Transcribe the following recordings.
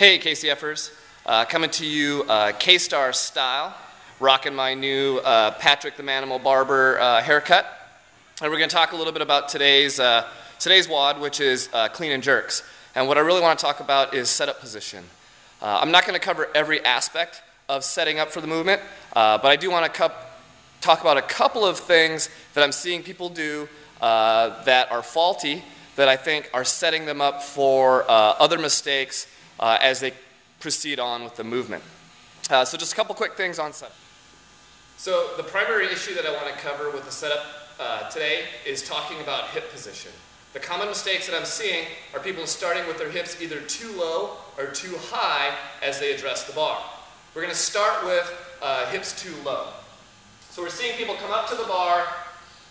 Hey KCFers, coming to you K-Star style, rocking my new Patrick the Manimal Barber haircut. And we're going to talk a little bit about today's WOD, which is clean and jerks. And what I really want to talk about is setup position. I'm not going to cover every aspect of setting up for the movement, but I do want to talk about a couple of things that I'm seeing people do that are faulty, that I think are setting them up for other mistakes as they proceed on with the movement. So just a couple quick things on setup. So the primary issue that I want to cover with the setup today is talking about hip position. The common mistakes that I'm seeing are people starting with their hips either too low or too high as they address the bar. We're going to start with hips too low. So we're seeing people come up to the bar,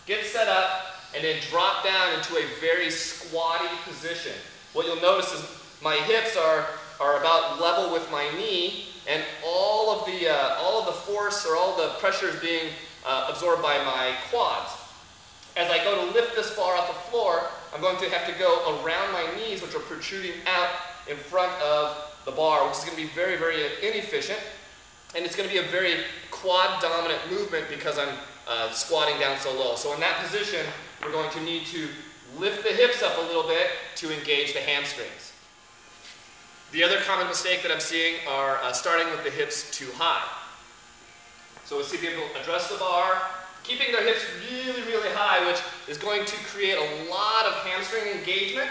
get set up, and then drop down into a very squatty position. What you'll notice is my hips are about level with my knee, and all of the force or all the pressure is being absorbed by my quads. As I go to lift this bar off the floor, I'm going to have to go around my knees, which are protruding out in front of the bar, which is going to be very, very inefficient. And it's going to be a very quad-dominant movement because I'm squatting down so low. So in that position, we're going to need to lift the hips up a little bit to engage the hamstrings. The other common mistake that I'm seeing are starting with the hips too high. So we see people address the bar, keeping their hips really, really high, which is going to create a lot of hamstring engagement,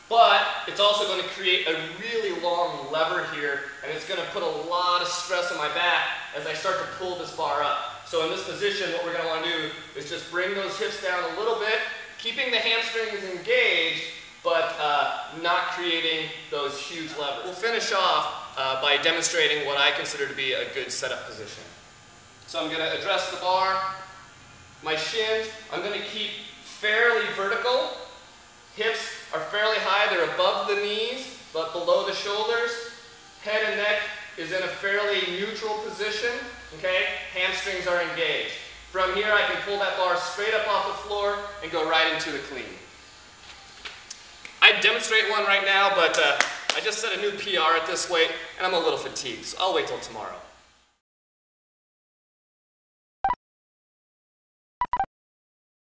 but it's also going to create a really long lever here, and it's going to put a lot of stress on my back as I start to pull this bar up. So in this position, what we're going to want to do is just bring those hips down a little bit, keeping the hamstrings engaged, but not creating those huge levers. We'll finish off by demonstrating what I consider to be a good setup position. So I'm going to address the bar. My shins, I'm going to keep fairly vertical. Hips are fairly high, they're above the knees, but below the shoulders. Head and neck is in a fairly neutral position, okay? Hamstrings are engaged. From here, I can pull that bar straight up off the floor and go right into the clean. I'd demonstrate one right now, but I just set a new PR at this weight, and I'm a little fatigued, so I'll wait till tomorrow.